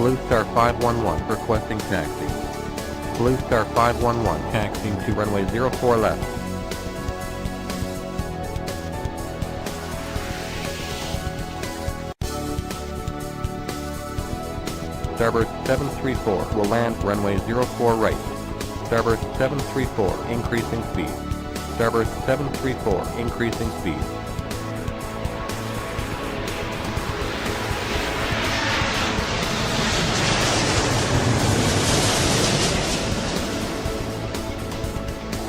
Blue Star 511 requesting taxi. Blue Star 511 taxiing to runway 04 left. Starboard 734 will land runway 04 right. Starboard 734 increasing speed. Starboard 734 increasing speed.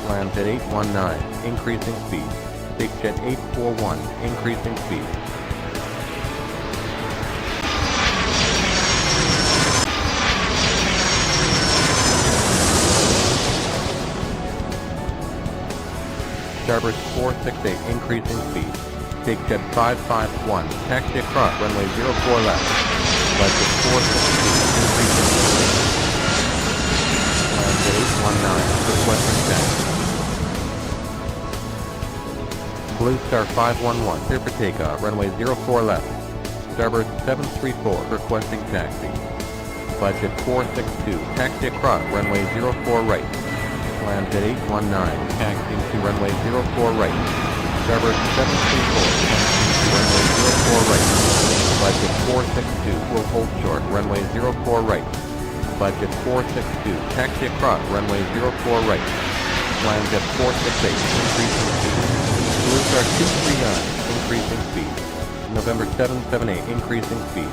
Land at 819 increasing speed. Big Jet 841 increasing speed. Starboard 468 increasing speed. Big Jet 551 taxi across runway 04 left. Budget 462 increasing speed. Land at 819 requesting taxi. Blue Star 511 clear for takeoff runway 04 left. Starboard 734 requesting taxi. Budget 462 taxi across runway 04 right. Land at 819, taxiing to runway 04 right. Starboard 734, taxiing to runway 04 right. Budget 462 will hold short, runway 04 right. Budget 462, taxi across, runway 04 right. Land at 468, increasing speed. Blue Star 239, increasing speed. November 778, increasing speed.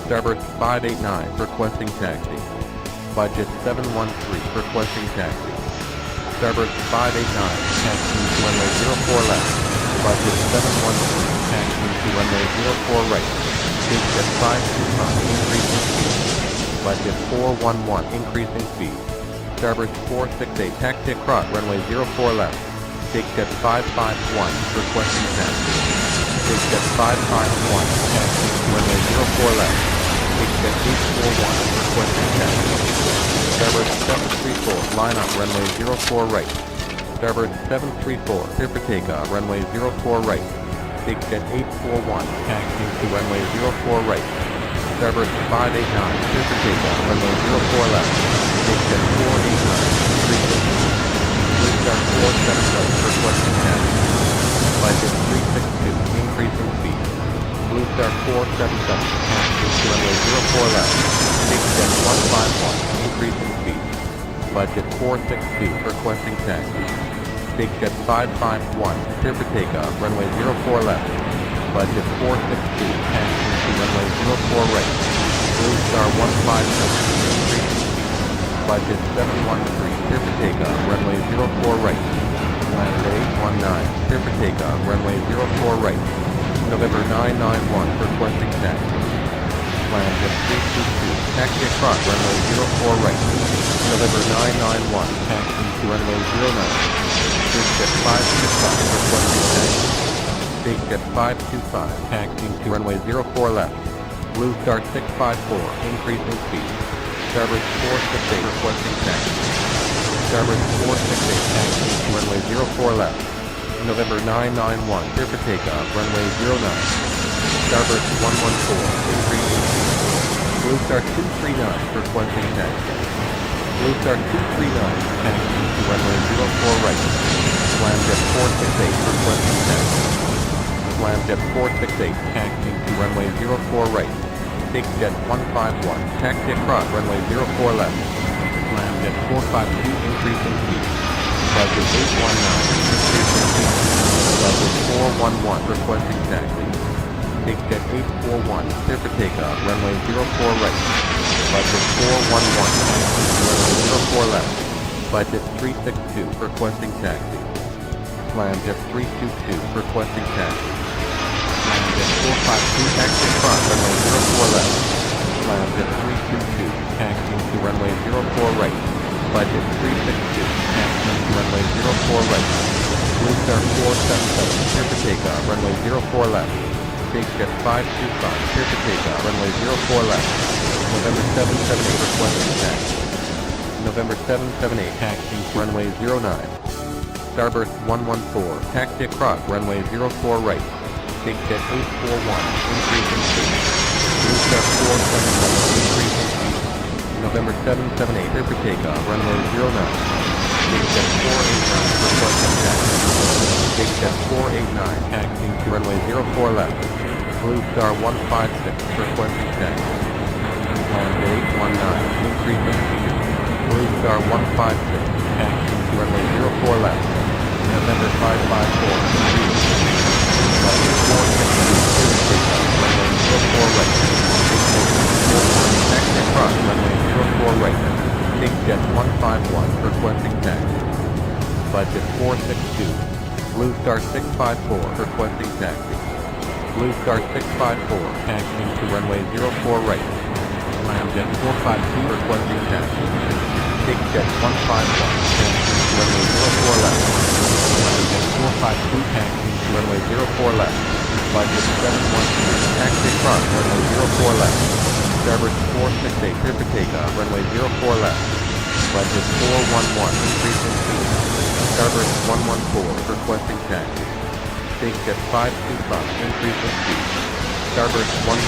Starboard 589, requesting taxi. Budget 713, requesting taxi. Starboard 589, taxiing to runway 04 left. Budget 713, taxiing to runway 04 right. Big Jet 525, increasing speed. Budget 411, increasing speed. Starboard 468, taxi across runway 04 left. Big Jet 551, requesting taxi. Big Jet 551, taxiing to runway 04 left. Big Jet 841, requesting taxi. Starboard 734, line up runway 04 right. Starboard 734, clear for takeoff, runway 04 right. Big Jet 841, taxiing to runway 04 right. Starboard 589, clear for takeoff, runway 04 left. Big Jet 489, increasing speed. Blue Star 477, requesting taxi. Budget 362, increasing speed. Blue Star 477, taxiing to runway 04 left. Big Jet 151, increasing speed. Budget 462, requesting taxi. Big Jet 551, clear for takeoff, runway 04 left. Budget 462, taxiing to runway 04 right. Blue Star 157, increasing speed. Budget 713, clear for takeoff, runway 04 right. Land at 819, clear for takeoff, runway 04 right. November 991, requesting taxi. Land at 322, taxi across runway 04 right. November 991, taxiing to runway 09. Big Jet 525, requesting taxi. Big Jet 525, taxiing to runway 04 left. Blue Star 654, increasing speed. Starboard 468, requesting taxi. Starboard 468, taxiing to runway 04 left. November 991, clear for takeoff, runway 09. Starboard 114, increasing speed. Blue Star 239, requesting taxi. Blue Star 239, taxiing to runway 04 right. Slamjet 468, requesting taxi. Slamjet 468, taxiing to runway 04 right. Big Jet 151, taxi across runway 04 left. Slamjet 452, increasing speed. Budget 819, increasing speed. Budget 411, requesting taxi. Big Jet 841, clear for takeoff, runway 04 right. Budget 411, taxiing to runway 04 left. Budget 362, requesting taxi. Slamjet 322, requesting taxi. Slamjet 452, taxi across runway 04 left. Slamjet 322, taxiing to runway 04 right. Budget 362, taxiing to runway 04 right. Blue Star 477, clear for takeoff, runway 04 left. Big Jet 525, clear for takeoff, runway 04 left. November 778, requesting taxi. November 778, taxiing to runway 09. Starburst 114, taxi across runway 04 right. Big Jet 841, increasing speed. Blue Star 477, increasing speed. November 778, clear for takeoff, runway 09. Big Jet 489, requesting taxi. Big Jet 489, taxiing to runway 04 left. Blue Star 156, requesting taxi. Land at 819, increasing speed. Blue Star 156, taxiing to runway 04 left. November 554, increasing speed. Runway 462, clear for takeoff, runway 04 right. Big Jet 241, taxi across runway 04 right. Big Jet 151, requesting taxi. Budget 462. Blue Star 654, requesting taxi. Blue Star 654, taxiing to runway 04 right. Jet 452, requesting taxi. Big Jet 151, taxiing to runway 04 left. Jet 452, taxiing to runway 04 left. Budget 713, taxi across runway 04 left. Starboard 468, clear for takeoff, runway 04 left. Budget 411, increasing speed. Starboard 114, requesting taxi. Big Jet 525, increasing speed. Starboard 114,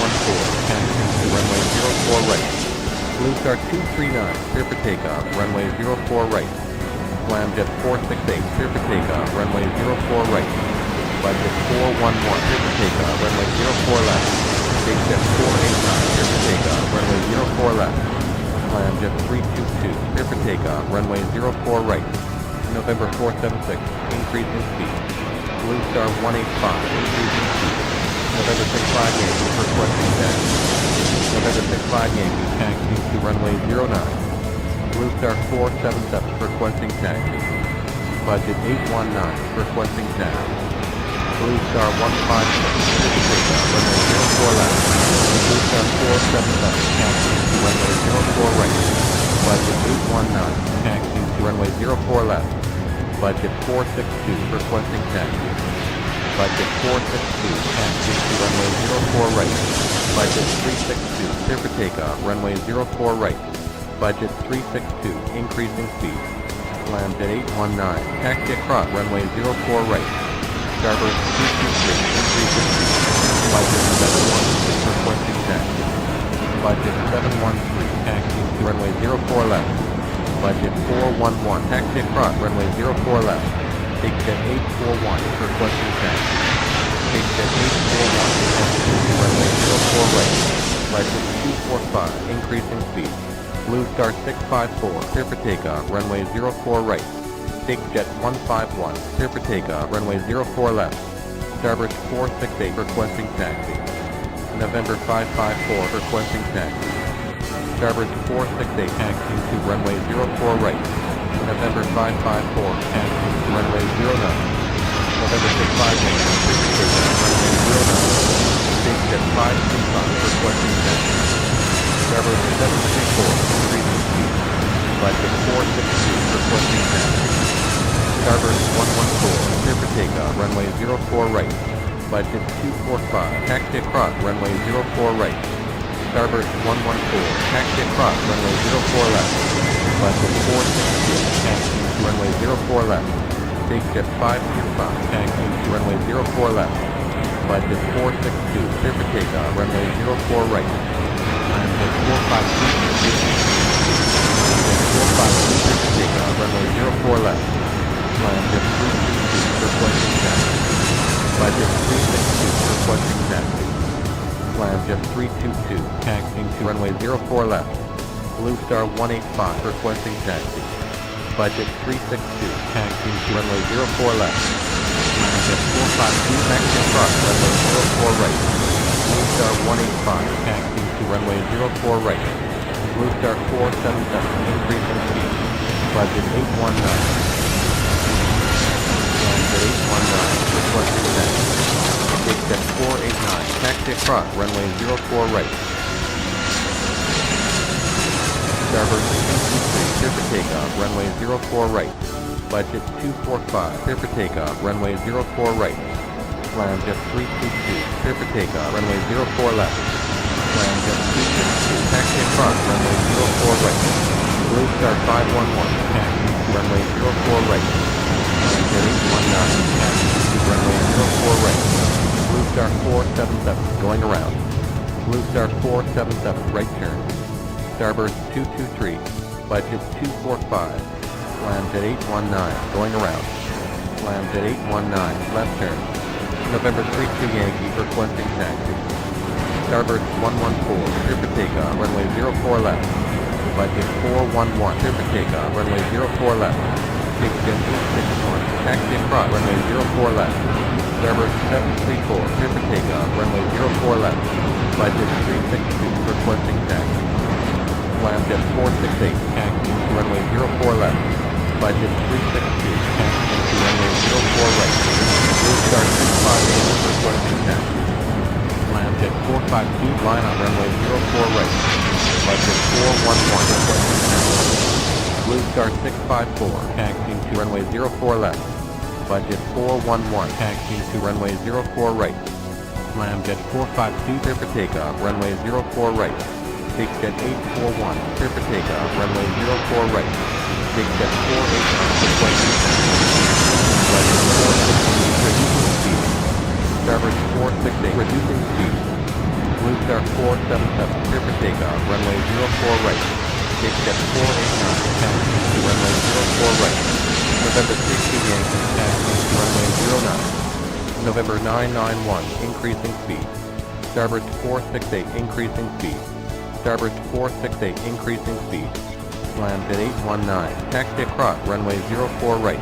taxiing to runway 04 right. Blue Star 239, clear for takeoff, runway 04 right. Jet 468, clear for takeoff, runway 04 right. Budget 411, clear for takeoff, runway 04 left. Big Jet 489, clear for takeoff, runway 04 left. Jet 322, clear for takeoff, runway 04 right. November 476, increasing speed. Blue Star 185, increasing speed. November 65 Yankee, requesting taxi. November 65 Yankee, taxiing to runway 09. Blue Star 477, requesting taxi. Budget 819, requesting taxi. Blue Star 156, clear for takeoff, runway 04 left. Blue Star 477, taxiing to runway 04 right. Budget 819, taxiing to runway 04 left. Budget 462, requesting taxi. Budget 462, taxiing to runway 04 right. Budget 362, clear for takeoff, runway 04 right. Budget 362, increasing speed. Jet 819, taxi across runway 04 right. Starboard 223, increasing speed. Budget 716, requesting taxi. Budget 713, taxiing to runway 04 left. Budget 411, taxi across runway 04 left. Big Jet 841, requesting taxi. Big Jet 841, taxiing to runway 04 right. Budget 245, increasing speed. Blue Star 654, clear for takeoff, runway 04 right. Big Jet 151, clear for takeoff, runway 04 left. Starboard 468, requesting taxi. November 554, requesting taxi. Starboard 468, taxiing to runway 04 right. November 554, taxiing to runway 09. November 65 Yankee, clear for takeoff, runway 09. Big Jet 525, requesting taxi. Starboard 734, increasing speed. Budget 462, requesting taxi. Starboard 114, clear for takeoff, runway 04 right. Budget 245, taxi across runway 04 right. Starboard 114, taxi across runway 04 left. Budget 462, taxiing to runway 04 left. Big Jet 525, taxiing to runway 04 left. Budget 462, clear for takeoff, runway 04 right. Jet 452, increasing speed. Jet 452, clear for takeoff, runway 04 left. Jet 322, requesting taxi. Budget 362, requesting taxi. Jet 322, taxiing to runway 04 left. Blue Star 185, requesting taxi. Budget 362, taxiing to runway 04 left. Jet 452, taxi across runway 04 right. Blue Star 185, taxiing to runway 04 right. Blue Star 477, increasing speed. Budget 819. Jet 819, requesting taxi. Big Jet 489, taxi across runway 04 right. Starboard 223, clear for takeoff, runway 04 right. Budget 245, clear for takeoff, runway 04 right. Jet 322, clear for takeoff, runway 04 left. Jet 262, taxi across runway 04 right. Blue Star 511, taxi to runway 04 right. Jet 819, taxi to runway 04 right. Blue Star 477, going around. Blue Star 477, right turn. Starboard 223, budget 245. Land at 819, going around. Land at 819, left turn. November 32 Yankee, requesting taxi. Starboard 114, clear for takeoff, runway 04 left. Budget 411, clear for takeoff, runway 04 left. Takeoff 861, taxi across, runway 04 left. Starboard 734, clear for takeoff, runway 04 left. Budget 362, requesting taxi. Land at 468, taxi to runway 04 left. Budget 362, taxi to runway 04 right. Blue Star 658, requesting taxi. Land at 452, line on runway 04 right. Budget 411, requesting taxi. Blue Star 654, taxiing to runway 04 left. Budget 411, taxiing to runway 04 right. Land at 452, clear for takeoff, runway 04 right. Takejet 841, clear for takeoff, runway 04 right. Takejet 489, requesting taxi. Budget 460, reducing speed. Starboard 468, reducing speed. Blue Star 477, clear for takeoff, runway 04 right. Takejet 489, taxiing to runway 04 right. November 32 Yankee, taxiing to runway 09. November 991, increasing speed. Starboard 468, increasing speed. Starboard 468, increasing speed. Land at 819, taxi across, runway 04 right.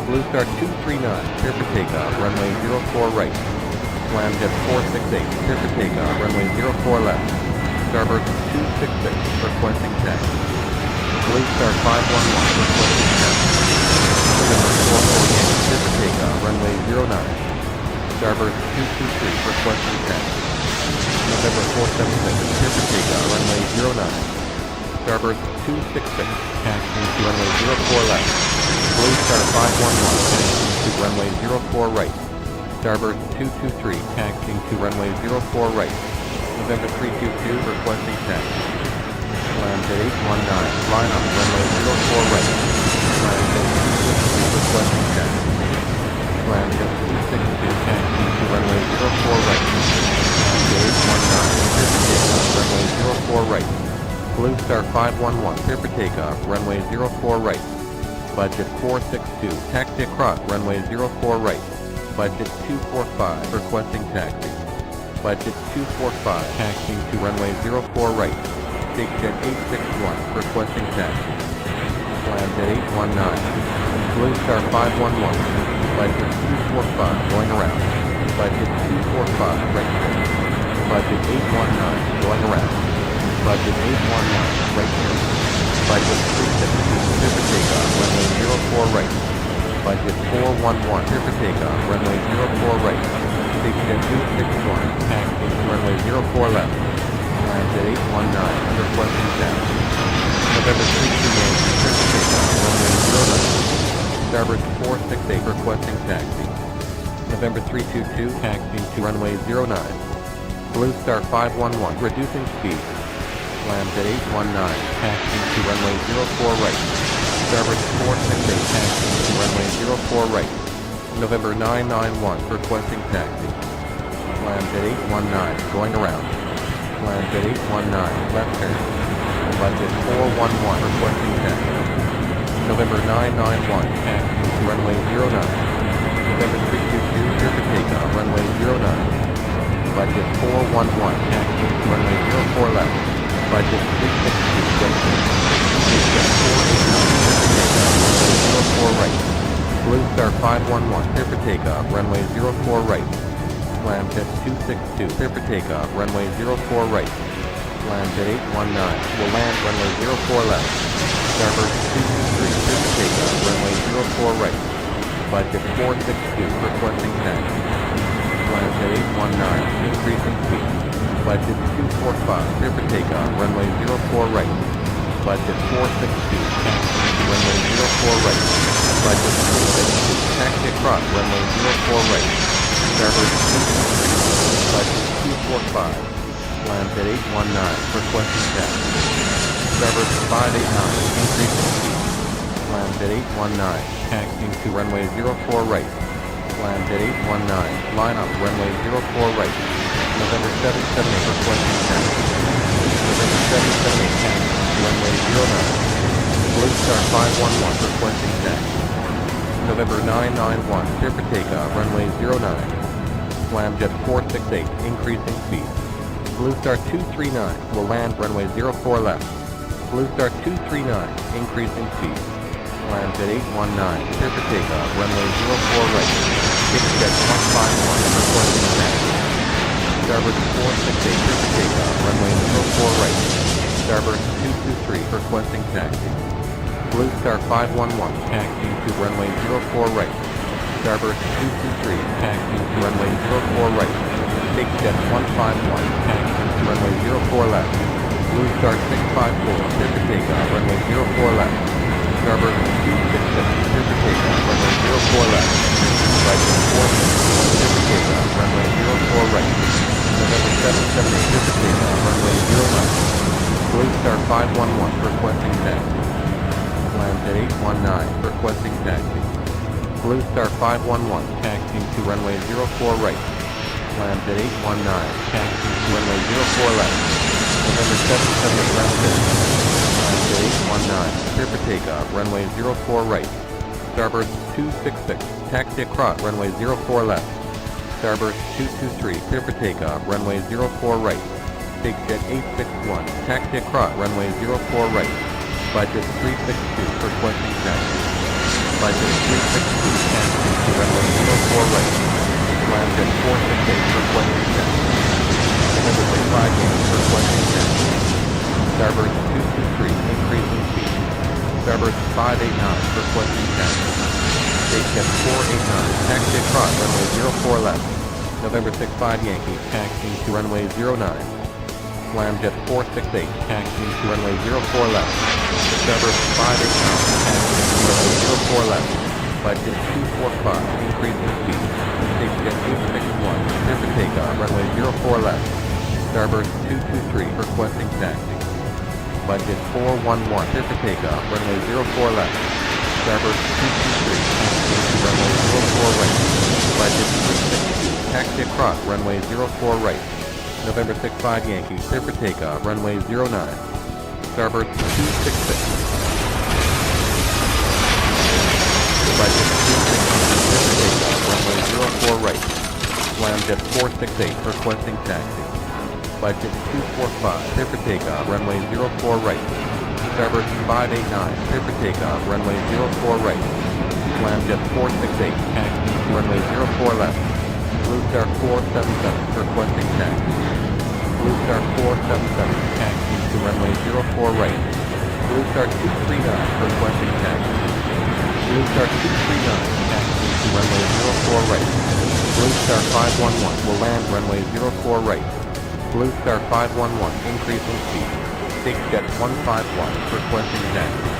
Blue Star 239, clear for takeoff, runway 04 right. Land at 468, clear for takeoff, runway 04 left. Starboard 266, requesting taxi. Blue Star 511, requesting taxi. November 448, clear for takeoff, runway 09. Starboard 223, requesting taxi. November 476, clear for takeoff, runway 09. Starboard 266, taxiing to runway 04 left. Blue Star 511, taxiing to runway 04 right. Starboard 223, taxiing to runway 04 right. November 322, requesting taxi. Land at 819, line up runway 04 right. Land at 262, requesting taxi. Land at 262, taxiing to runway 04 right. Land at 819, clear for takeoff, runway 04 right. Blue Star 511, clear for takeoff, runway 04 right. Budget 462, taxi across, runway 04 right. Budget 245, requesting taxi. Budget 245, taxiing to runway 04 right. Takejet 861, requesting taxi. Land at 819. Blue Star 511, budget 245, going around. Budget 245, right turn. Budget 819, going around. Budget 819, right turn. Budget 360, clear for takeoff, runway 04 right. Budget 411, clear for takeoff, runway 04 right. Takejet 261, taxiing to runway 04 left. Land at 819, requesting taxi. November 32 Yankee, clear for takeoff, runway 09. Starboard 468, requesting taxi. November 322, taxiing to runway 09. Blue Star 511, reducing speed. Land at 819, taxiing to runway 04 right. Starboard 468, taxiing to runway 04 right. November 991, requesting taxi. Land at 819, going around. Land at 819, left turn. Budget 411, requesting taxi. November 991, taxiing to runway 09. November 322, clear for takeoff, runway 09. Budget 411, taxiing to runway 04 left. Budget 362, right turn. Takeoff 489, clear for takeoff, runway 04 right. Blue Star 511, clear for takeoff, runway 04 right. Land at 262, clear for takeoff, runway 04 right. Land at 819, will land runway 04 left. Starboard 223, clear for takeoff, runway 04 right. Budget 462, requesting taxi. Land at 819, increasing speed. Budget 245, clear for takeoff, runway 04 right. Budget 462, taxiing to runway 04 right. Budget 362, taxi across, runway 04 right. Starboard 223, budget 245. Land at 819, requesting taxi. Starboard 589, increasing speed. Land at 819, taxiing to runway 04 right. Land at 819, line up runway 04 right. November 778 requesting taxi. November 778 taxi to runway 09. Blue Star 511 requesting taxi. November 991 clear for takeoff runway 09. Slamjet 468 increasing speed. Blue Star 239 will land runway 04 left. Blue Star 239 increasing speed. Slamjet 819 clear for takeoff runway 04 right. Takejet 151 requesting taxi. Starboard 468 clear for takeoff runway 04 right. Starboard 223 requesting taxi. Blue Star 511 taxiing to runway 04 right. Starboard 223 taxiing to runway 04 right. Takejet 151 taxiing to runway 04 left. Blue Star 654 clear for takeoff runway 04 left. Starboard 266 clear for takeoff runway 04 left. Flight 464 clear for takeoff runway 04 right. November 778 clear for takeoff runway 09. Blue Star 511 requesting taxi. Slamjet 819 requesting taxi. Blue Star 511 taxiing to runway 04 right. Slamjet 819 taxiing to runway 04 left. November 778 round 6. Slamjet 819 clear for takeoff runway 04 right. Starboard 266 taxi across runway 04 left. Starboard 223 clear for takeoff runway 04 right. Takejet 861 taxi across runway 04 right. Budget 362 requesting taxi. Budget 362 taxi to runway 04 right. Slamjet 468 requesting taxi. November 65 requesting taxi. Starboard 223 increasing speed. Starboard 589 requesting taxi. Takejet 489 taxi across runway 04 left. November 65 Yankee taxiing to runway 09. Slamjet 468 taxiing to runway 04 left. Starboard 589 taxiing to runway 04 left. Budget 245 increasing speed. Takejet 861 clear for takeoff runway 04 left. Starboard 223 requesting taxi. Budget 411 clear for takeoff runway 04 left. Starboard 223 taxiing to runway 04 right. Budget 362 taxi across runway 04 right. November 65 Yankee clear for takeoff runway 09. Starboard 266. Budget 260 clear for takeoff runway 04 right. Slamjet 468 requesting taxi. Budget 245 clear for takeoff runway 04 right. Starboard 589 clear for takeoff runway 04 right. Slamjet 468 taxi to runway 04 left. Blue Star 477 requesting taxi. Blue Star 477 taxi to runway 04 right. Blue Star 239 requesting taxi. Blue Star 239 taxi to runway 04 right. Blue Star 511 will land runway 04 right. Blue Star 511 increasing speed. Takejet 151 requesting taxi.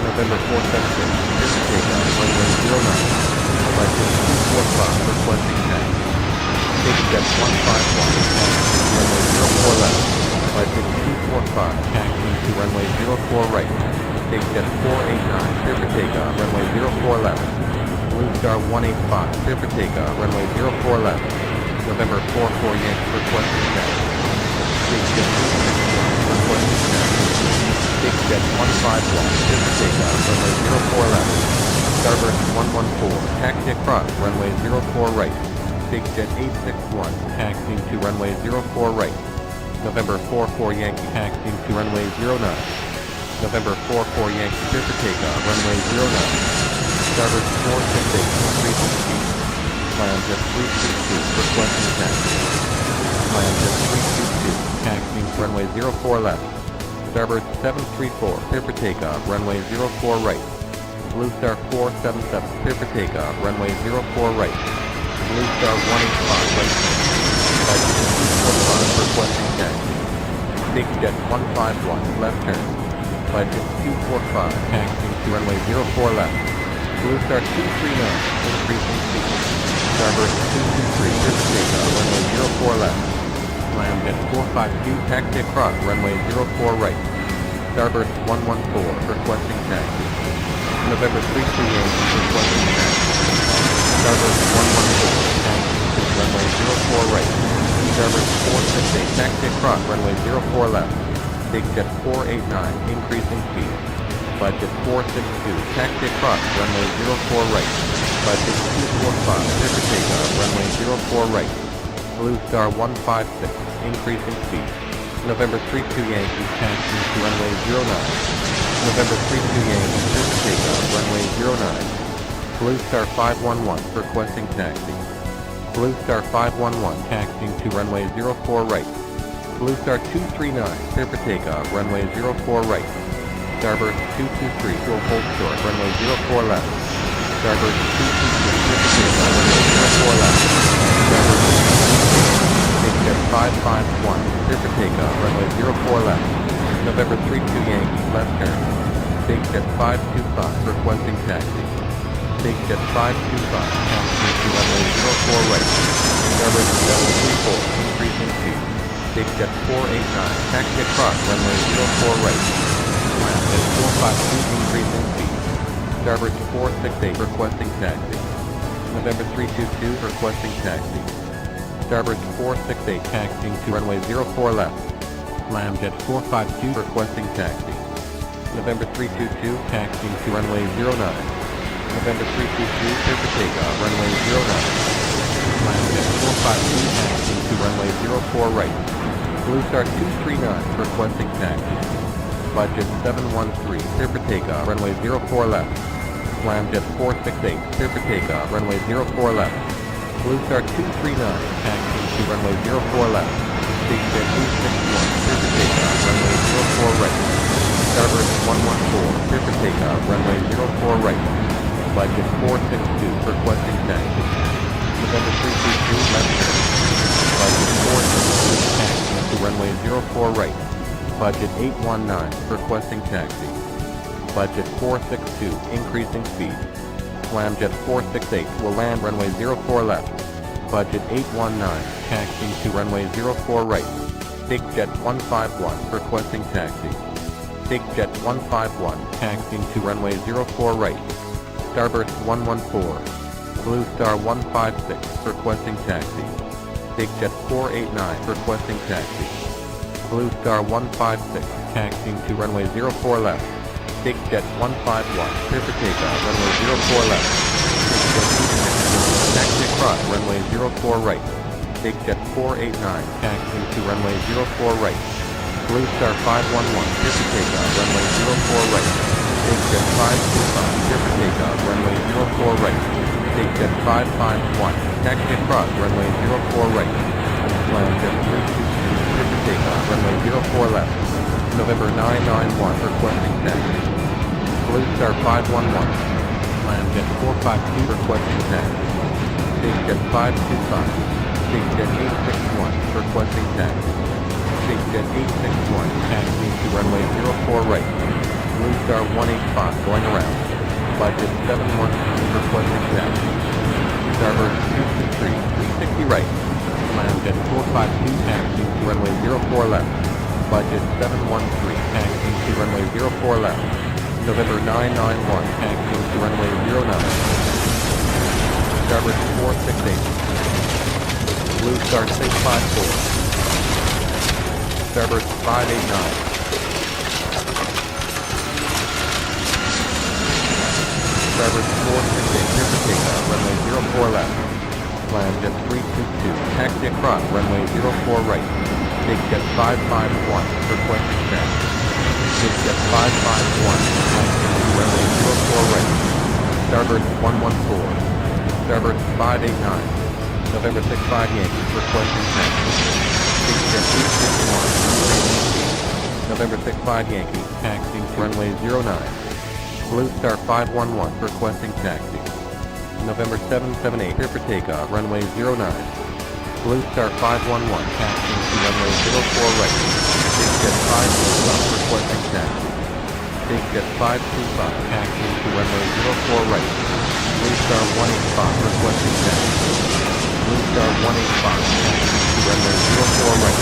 November 476 clear for takeoff runway 09. Budget 245 requesting taxi. Takejet 151 taxi to runway 04 left. Budget 245 taxi to runway 04 right. Takejet 489 clear for takeoff runway 04 left. Blue Star 185 clear for takeoff runway 04 left. November 44 Yankee requesting taxi. Takejet 261 requesting taxi. Takejet 151 clear for takeoff runway 04 left. Starboard 114 taxi across runway 04 right. Takejet 861 taxiing to runway 04 right. November 44 Yankee taxiing to runway 09. November 44 Yankee clear for takeoff runway 09. Starboard 468 increasing speed. Slamjet 362 requesting taxi. Slamjet 322 taxiing to runway 04 left. Starboard 734 clear for takeoff runway 04 right. Blue Star 477 clear for takeoff runway 04 right. Blue Star 185 right. Budget 245 requesting taxi. Takejet 151 left turn. Budget 245 taxiing to runway 04 left. Blue Star 239 increasing speed. Starboard 223 clear for takeoff runway 04 left. Slamjet 452 taxi across runway 04 right. Starboard 114 requesting taxi. November 32 Yankee requesting taxi. Starboard 114 taxi to runway 04 right. Starboard 468, taxi across, runway 04 left. Big jet 489, increasing speed. Budget 462, taxi across, runway 04 right. Budget 245, clear for takeoff, runway 04 right. Blue Star 156, increasing speed. November 32 Yankee, taxi to runway 09. November 32 Yankee, clear for takeoff, runway 09. Blue Star 511, requesting taxi. Blue Star 511, taxiing to runway 04 right. Blue Star 239, clear for takeoff, runway 04 right. Starboard 223, will hold short, runway 04 left. Starboard 223, clear for takeoff, runway 04 left. Starboard 223, big jet 551, clear for takeoff, runway 04 left. November 32 Yankee, left turn. Big jet 525, requesting taxi. Big jet 525, taxiing to runway 04 right. Starboard 734, increasing speed. Big jet 489, taxi across, runway 04 right. Land at 452, increasing speed. Starboard 468, requesting taxi. November 322, requesting taxi. Starboard 468, taxiing to runway 04 left. Jet 452, requesting taxi. November 322, taxiing to runway 09. November 322, clear for takeoff, runway 09. Jet 452, taxiing to runway 04 right. Blue Star 239, requesting taxi. Budget 713, clear for takeoff, runway 04 left. Jet 468, clear for takeoff, runway 04 left. Blue Star 239, taxiing to runway 04 left. Big jet 261, clear for takeoff, runway 04 right. Starboard 114, clear for takeoff, runway 04 right. Budget 462, requesting taxi. November 322, left turn. Budget 462, taxiing to runway 04 right. Budget 819, requesting taxi. Budget 462, increasing speed. Jet 468 will land runway 04 left. Budget 819, taxiing to runway 04 right. Big Jet 151, requesting taxi. Big Jet 151, taxiing to runway 04 right. Starburst 114, Blue Star 156, requesting taxi. Big Jet 489, requesting taxi. Blue Star 156, taxiing to runway 04 left. Big Jet 151, clear for takeoff, runway 04 left. Big Jet 260, taxi across, runway 04 right. Big Jet 489, taxiing to runway 04 right. Blue Star 511, clear for takeoff, runway 04 right. Big Jet 525, clear for takeoff, runway 04 right. Big Jet 551, taxi across, runway 04 right. Jet 322, clear for takeoff, runway 04 left. November 991, requesting taxi. Blue Star 511, Jet 452, requesting taxi. Big Jet 525, Big Jet 861, requesting taxi. Big Jet 861, taxiing to runway 04 right. Blue Star 185, going around. Budget 713, requesting taxi. Starboard 223, 360 right. Jet 452, taxiing to runway 04 left. Budget 713, taxiing to runway 04 left. November 991, taxiing to runway 09. Starboard 468. Blue Star 654. Starboard 589. Starboard 468, clear for takeoff, runway 04 left. Jet 322, taxi across, runway 04 right. Big Jet 551, requesting taxi. Big Jet 551, taxiing to runway 04 right. Starboard 114, Starboard 589, November 65 Yankee, requesting taxi. Big Jet 261, November 65 Yankee, taxiing to runway 09. Blue Star 511, requesting taxi. November 778, clear for takeoff, runway 09. Blue Star 511, taxiing to runway 04 right. Big Jet 525, requesting taxi. Big Jet 525, taxiing to runway 04 right. Blue Star 185, requesting taxi. Blue Star 185, taxiing to runway 04 right.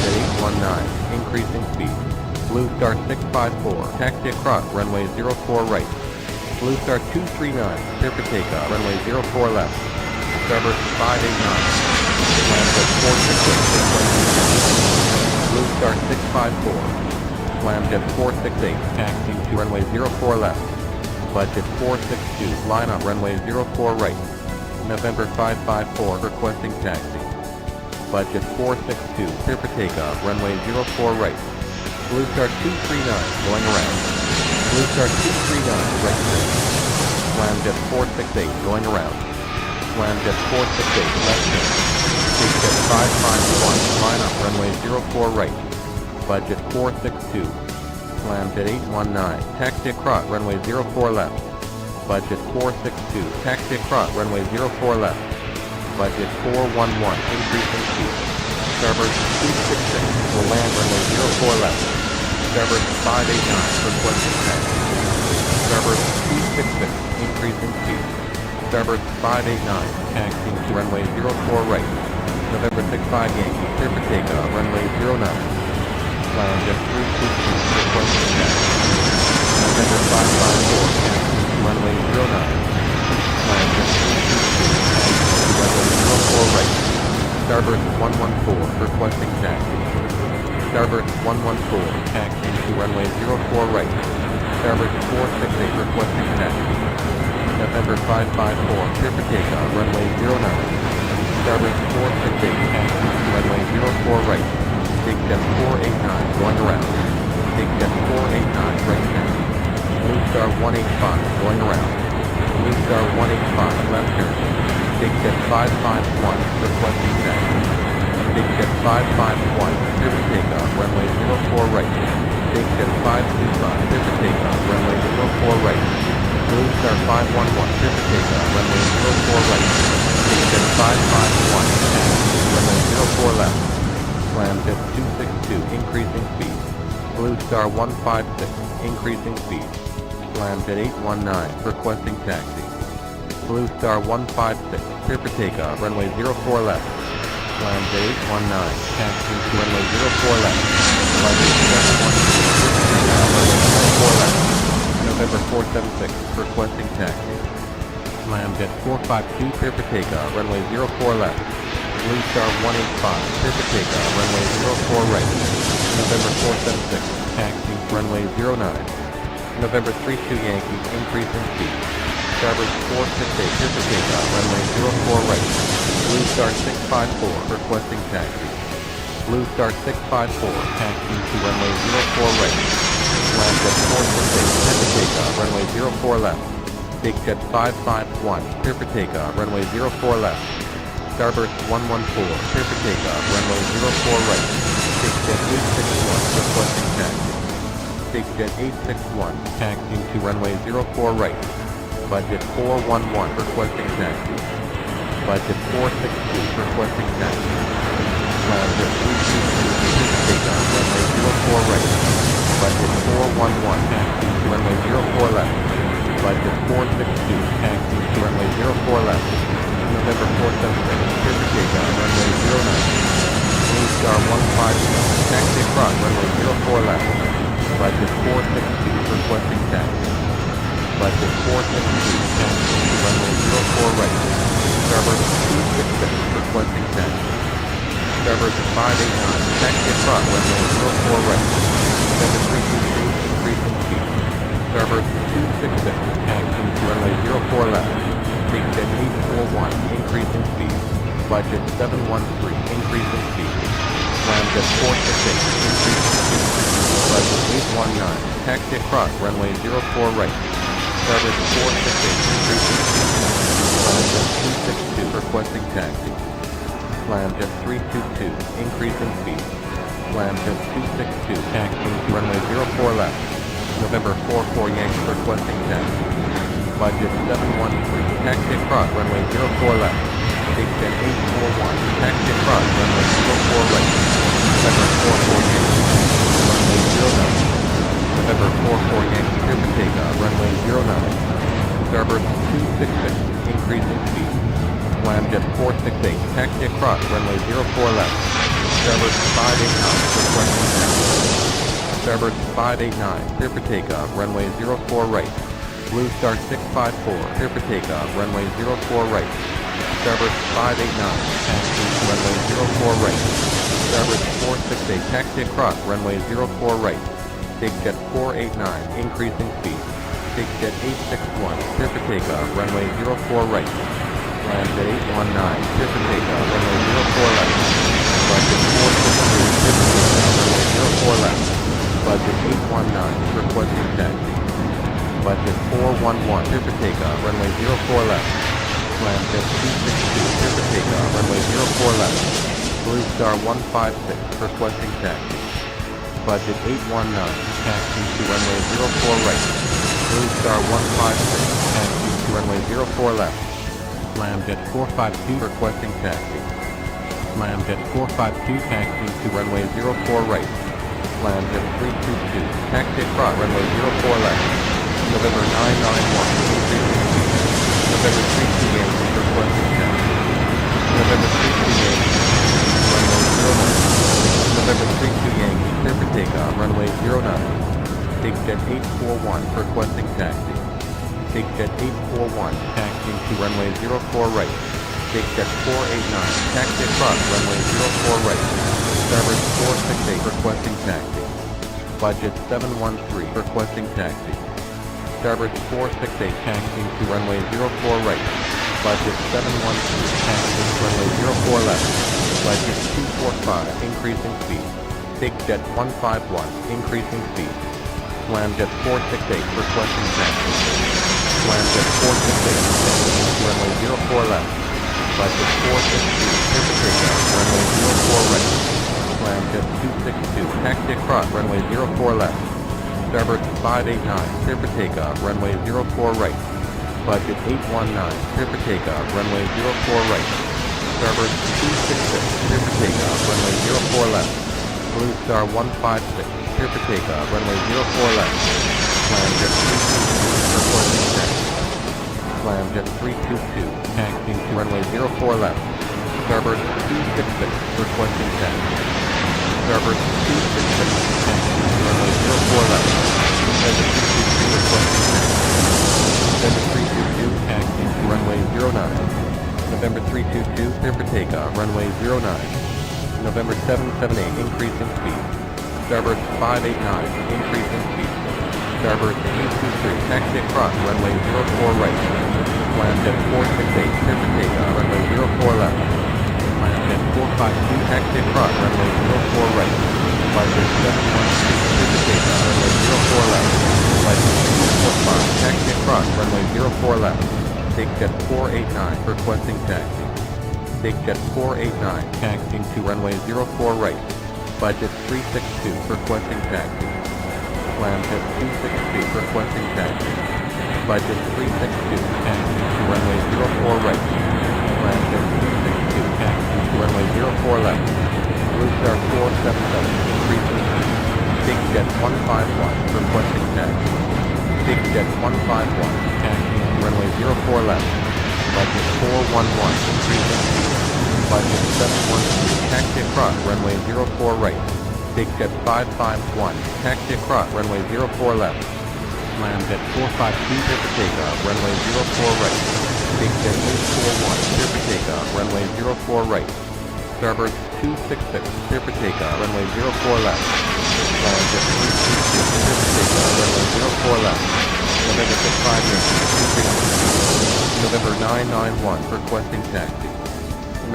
Jet 819, increasing speed. Blue Star 654, taxi across, runway 04 right. Blue Star 239, clear for takeoff, runway 04 left. Starboard 589. Scramjet 468, requesting taxi. Blue Star 654. Scramjet 468, taxiing to runway 04 left. Budget 462, line up runway 04 right. November 554, requesting taxi. Budget 462, clear for takeoff, runway 04 right. Blue Star 239, going around. Blue Star 239, right turn. Scramjet 468, going around. Scramjet 468, left turn. Takejet 551, line up runway 04 right. Budget 462. Scramjet 819, taxi across runway 04 left. Budget 462, taxi across runway 04 left. Budget 411, increasing speed. Starboard 266, will land runway 04 left. Starboard 589, requesting taxi. Starboard 266, increasing speed. Starboard 589, taxiing to runway 04 right. November 65 Yankee, clear for takeoff, runway 09. Scramjet 322, requesting taxi. November 554, taxiing to runway 09. Scramjet 322, taxiing to runway 04 right. Starboard 114, requesting taxi. Starboard 114, taxiing to runway 04 right. Starboard 468, requesting taxi. November 554, clear for takeoff, runway 09. Starboard 468, taxiing to runway 04 right. Takejet 489, going around. Takejet 489, right taxi. Blue Star 185, going around. Blue Star 185, left turn. Takejet 551, requesting taxi. Takejet 551, clear for takeoff, runway 04 right. Takejet 525, clear for takeoff, runway 04 right. Blue Star 511, clear for takeoff, runway 04 right. Takejet 551, taxi, runway 04 left. Scramjet 262, increasing speed. Blue Star 156, increasing speed. Scramjet 819, requesting taxi. Blue Star 156, clear for takeoff, runway 04 left. Scramjet 819, taxiing to runway 04 left. Runway 712, runway 04 left. November 476, requesting taxi. Scramjet 452, clear for takeoff, runway 04 left. Blue Star 185, clear for takeoff, runway 04 right. November 476, taxiing to runway 09. November 32 Yankee, increasing speed. Starboard 468, clear for takeoff, runway 04 right. Blue Star 654, requesting taxi. Blue Star 654, taxiing to runway 04 right. Scramjet 468, clear for takeoff, runway 04 left. Takejet 551, clear for takeoff, runway 04 left. Starboard 114, clear for takeoff, runway 04 right. Takejet 861, requesting taxi. Takejet 861, taxiing to runway 04 right. Budget 411, requesting taxi. Budget 462, requesting taxi. Scramjet 322, clear for takeoff, runway 04 right. Budget 411, taxiing to runway 04 left. Budget 462, taxiing to runway 04 left. November 476, clear for takeoff, runway 09. Blue Star 157, taxi across, runway 04 left. Budget 462, requesting taxi. Budget 462, taxiing to runway 04 right. Starboard 266, requesting taxi. Starboard 589, taxi across, runway 04 right. November 323, increasing speed. Starboard 266, taxiing to runway 04 left. Takejet 841, increasing speed. Budget 713, increasing speed. Scramjet 468, increasing speed. Budget 819, taxi across, runway 04 right. Starboard 468, increasing speed. Scramjet 262, requesting taxi. Scramjet 322, increasing speed. Scramjet 262, taxiing to runway 04 left. November 44 Yankee, requesting taxi. Budget 713, taxi across, runway 04 left. Takejet 841, taxi across, runway 04 right. November 44 Yankee, runway 09. November 44 Yankee, clear for takeoff, runway 09. Starboard 266, increasing speed. Scramjet 468, taxi across, runway 04 left. Starboard 589, requesting taxi. Starboard 589, clear for takeoff, runway 04 right. Blue Star 654, clear for takeoff, runway 04 right. Starboard 589, taxi to runway 04 right. Starboard 468, taxi across runway 04 right. Takejet 489, increasing speed. Takejet 861, clear for takeoff, runway 04 right. Landjet 819, clear for takeoff, runway 04 left. Budget 463, clear for takeoff, runway 04 left. Budget 819, requesting taxi. Budget 411, clear for takeoff, runway 04 left. Landjet 262, clear for takeoff, runway 04 left. Blue Star 156, requesting taxi. Budget 819, taxi to runway 04 right. Blue Star 156, taxi to runway 04 left. Slamjet 452, requesting taxi. Slamjet 452, taxi to runway 04 right. Slamjet 322, taxi across runway 04 left. November 991, increasing speed. November 32 Yankee, requesting taxi. November 32 Yankee, runway 09. November 32 Yankee, clear for takeoff, runway 09. Takejet 841, requesting taxi. Takejet 841, taxiing to runway 04 right. Takejet 489, taxi across runway 04 right. Starboard 468, requesting taxi. Budget 713, requesting taxi. Starboard 468, taxiing to runway 04 right. Budget 713, taxiing to runway 04 left. Budget 245, increasing speed. Takejet 151, increasing speed. Slamjet 468, requesting taxi. Slamjet 468, taxiing to runway 04 left. Budget 462, clear for takeoff, runway 04 right. Slamjet 262, taxi across, runway 04 left. Starboard 589, clear for takeoff, runway 04 right. Budget 819, clear for takeoff, runway 04 right. Starboard 266, clear for takeoff, runway 04 left. Blue Star 156, clear for takeoff, runway 04 left. Slamjet 322, requesting taxi. Slamjet 322, taxiing to runway 04 left. Starboard 266, requesting taxi. Starboard 266, taxiing to runway 04 left. November 322, requesting taxi. November 322, taxiing to runway 09. November 322, clear for takeoff, runway 09. November 778, increasing speed. Starboard 589, increasing speed. Starboard 823, taxi across, runway 04 right. Landjet 468, clear for takeoff, runway 04 left. Landjet 452, taxi across, runway 04 right. Budget 712, clear for takeoff, runway 04 left. Budget 245, taxi across, runway 04 left. Takejet 489, requesting taxi. Takejet 489, taxiing to runway 04 right. Budget 362, requesting taxi. Slamjet 262, requesting taxi. Budget 362, taxiing to runway 04 right. Slamjet 262, taxiing to runway 04 left. Blue Star 477, increasing speed. Takejet 151, requesting taxi. Takejet 151, taxiing to runway 04 left. Budget 411, increasing speed. Budget 713, taxi across, runway 04 right. Takejet 551, taxi across, runway 04 left. Landjet 452, clear for takeoff, runway 04 right. Takejet 841, clear for takeoff, runway 04 right. Starboard 266, clear for takeoff, runway 04 left. Landjet 322, clear for takeoff, runway 04 left. November 65 Yankee, increasing speed. November 991, requesting taxi.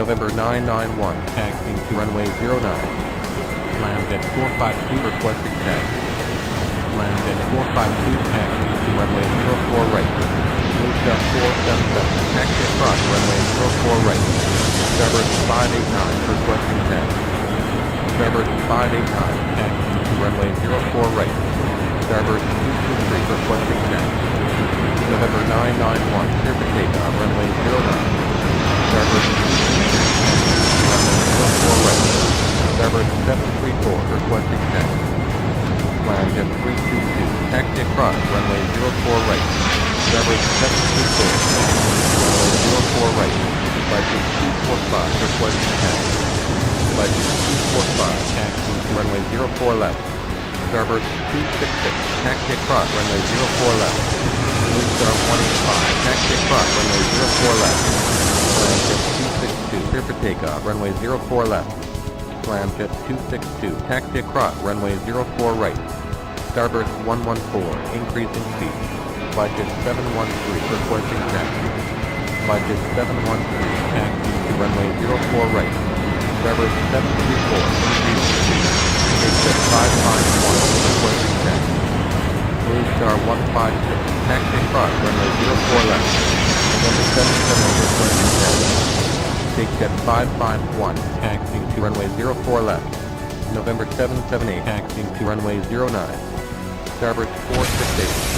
November 991, taxiing to runway 09. Landjet 452, requesting taxi. Landjet 452, taxiing to runway 04 right. Blue Star 477, taxi across, runway 04 right. Starboard 589, requesting taxi. Starboard 589, taxiing to runway 04 right. Starboard 223, requesting taxi. November 991, clear for takeoff, runway 09. Starboard 223, runway 04 right. Starboard 734, requesting taxi. Landjet 322, taxi across, runway 04 right. Starboard 724, runway 04 right. Budget 245, requesting taxi. Budget 245, taxi to runway 04 left. Starboard 266, taxi across, runway 04 left. Blue Star 185, taxi across, runway 04 left. Scramjet 262, clear for takeoff, runway 04 left. Scramjet 262, taxi across, runway 04 right. Starburst 114, increasing speed. Budget 713, requesting taxi. Budget 713, taxi to runway 04 right. Starburst 734, increasing speed. Takejet 551, requesting taxi. Blue Star 156, taxi across, runway 04 left. November 77, requesting taxi. Takejet 551, taxiing to runway 04 left. November 778, taxiing to runway 09. Starboard 468.